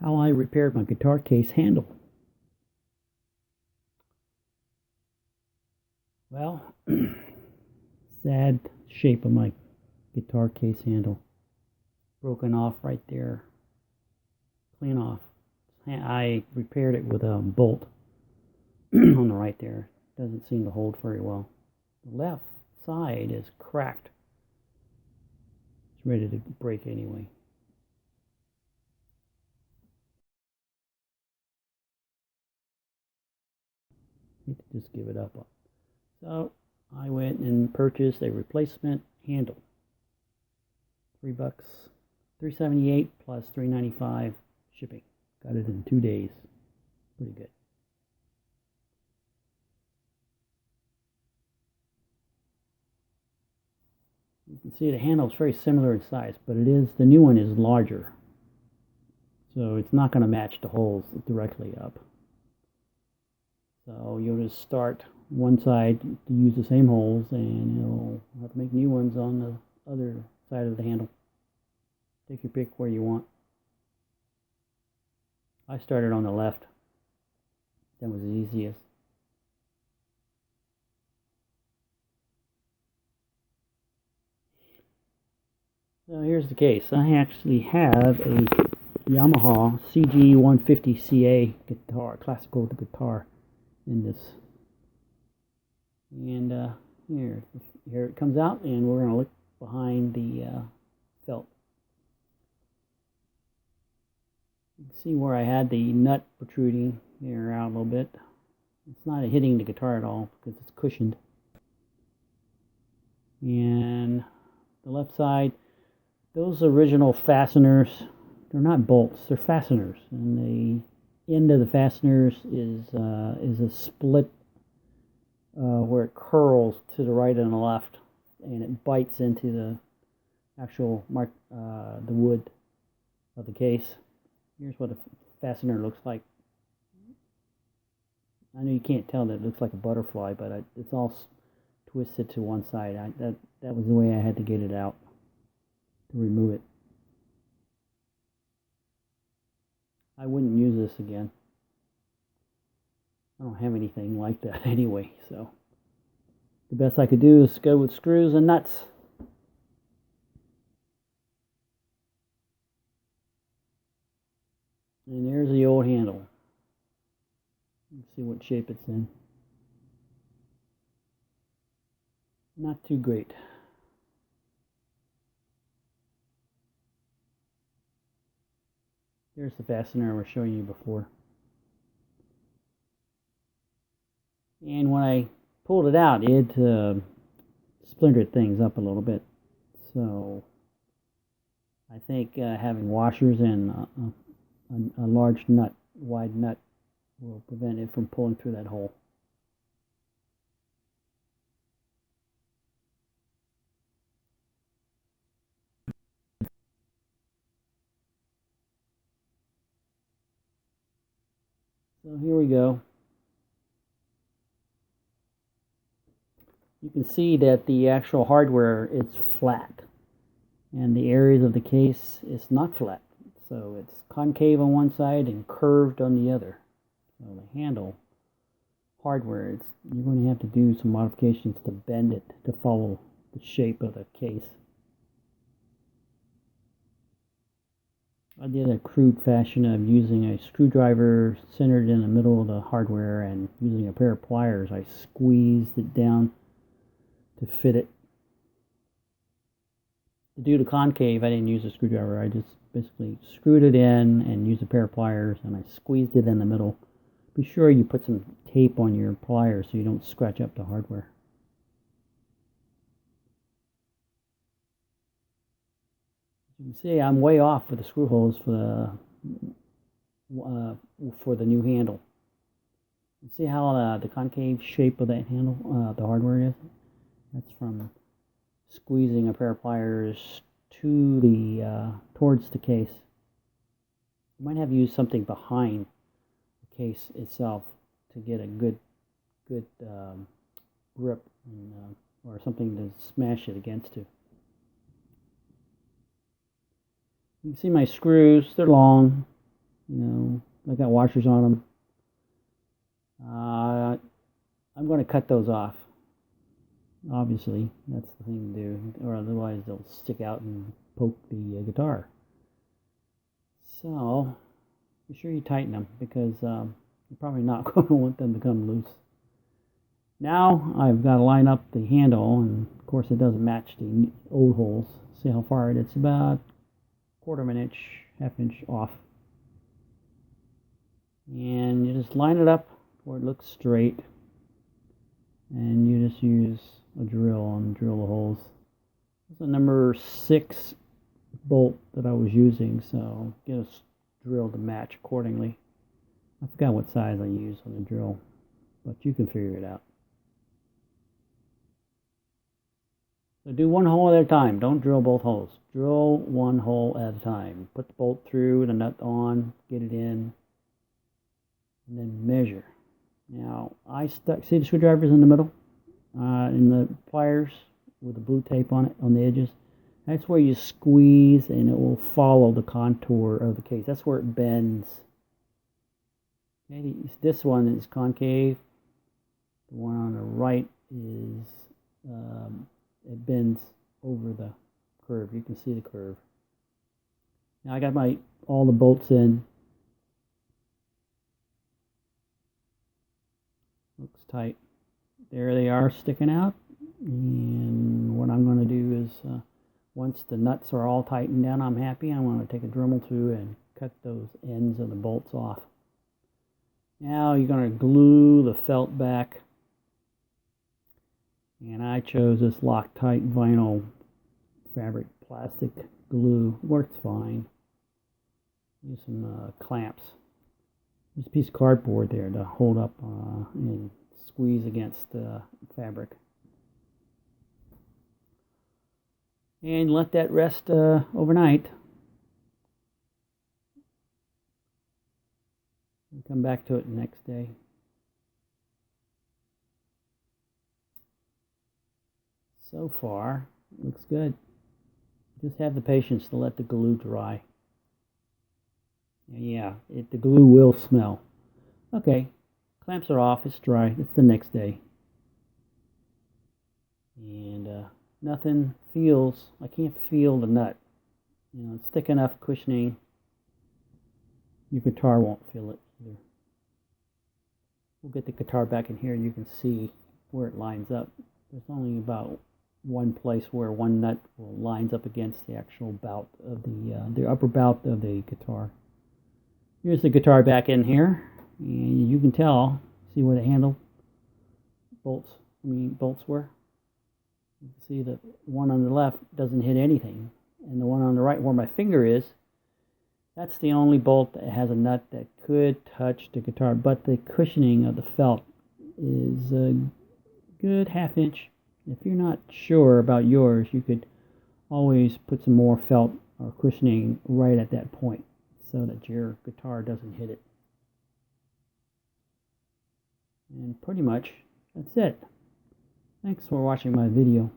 How I repaired my guitar case handle. Well, sad shape of my guitar case handle. Broken off right there. Clean off. I repaired it with a bolt on the right there. Doesn't seem to hold very well. The left side is cracked. It's ready to break anyway. Need to just give it up. So I went and purchased a replacement handle. $3, $3.78 plus $3.95 shipping. Got it in 2 days. Pretty good. You can see the handle is very similar in size, but the new one is larger. So it's not going to match the holes directly up. So you'll just start one side to use the same holes, and you'll have to make new ones on the other side of the handle. Take your pick where you want. I started on the left. That was the easiest. So here's the case. I actually have a Yamaha CG150CA guitar, classical guitar, in this. And here it comes out, and we're going to look behind the felt. You can see where I had the nut protruding there out a little bit. It's not hitting the guitar at all because it's cushioned. And the left side, those original fasteners, they're not bolts, they're fasteners. And the end of the fasteners is a split where it curls to the right and the left, and it bites into the actual the wood of the case. Here's what a fastener looks like. I know you can't tell that it looks like a butterfly, but it's all twisted to one side. That was the way I had to get it out to remove it. I wouldn't use this again. I don't have anything like that anyway, so the best I could do is go with screws and nuts. And there's the old handle. Let's see what shape it's in. Not too great. Here's the fastener I was showing you before. And when I pulled it out, it splintered things up a little bit. So I think having washers and a large nut, wide nut, will prevent it from pulling through that hole. So here we go. You can see that the actual hardware is flat, and the areas of the case is not flat. So it's concave on one side and curved on the other. So the handle hardware, you're going to have to do some modifications to bend it to follow the shape of the case. I did a crude fashion of using a screwdriver centered in the middle of the hardware, and using a pair of pliers, I squeezed it down to fit it. To do the concave, I didn't use a screwdriver. I just basically screwed it in and used a pair of pliers, and I squeezed it in the middle. Be sure you put some tape on your pliers so you don't scratch up the hardware. As you can see, I'm way off with the screw holes for the new handle. You see how the concave shape of that handle, the hardware is? That's from squeezing a pair of pliers to towards the case. You might have to use something behind the case itself to get a good grip, or something to smash it against to. You can see my screws, they're long, I got washers on them. I'm going to cut those off. Obviously, that's the thing to do, or otherwise they'll stick out and poke the guitar. So, be sure you tighten them because you're probably not going to want them to come loose. Now I've got to line up the handle, and of course it doesn't match the old holes. See how far it's about 1/4 of an inch, 1/2 inch off. And you just line it up where it looks straight, and you just use a drill and drill the holes. It's a number 6 bolt that I was using, so get a drill to match accordingly. I forgot what size I used on the drill, but you can figure it out. So do one hole at a time. Don't drill both holes. Drill one hole at a time. Put the bolt through, the nut on, get it in, and then measure. Now, I stuck, see the screwdrivers in the middle? In the pliers with the blue tape on it, on the edges. That's where you squeeze and it will follow the contour of the case. That's where it bends. Okay, this one is concave. The one on the right is, it bends over the curve. You can see the curve. Now I got all the bolts in. Looks tight. There they are sticking out. And what I'm going to do is, once the nuts are all tightened down, I'm happy. I'm going to take a Dremel through and cut those ends of the bolts off. Now you're going to glue the felt back. And I chose this Loctite vinyl fabric plastic glue. Works fine. Use some clamps. There's a piece of cardboard there to hold up and squeeze against the fabric. And let that rest overnight. And come back to it the next day. So far, it looks good. Just have the patience to let the glue dry. Yeah, the glue will smell. Okay, clamps are off, it's dry, it's the next day. And nothing feels, I can't feel the nut. It's thick enough cushioning. Your guitar won't feel it either. We'll get the guitar back in here and you can see where it lines up. There's only about one place where one nut lines up against the actual bout of the upper bout of the guitar. Here's the guitar back in here, and you can tell, see where the handle bolts were. You can see the one on the left doesn't hit anything, and the one on the right where my finger is, that's the only bolt that has a nut that could touch the guitar, but the cushioning of the felt is a good 1/2 inch. If you're not sure about yours, you could always put some more felt or cushioning right at that point so that your guitar doesn't hit it. And pretty much that's it. Thanks for watching my video.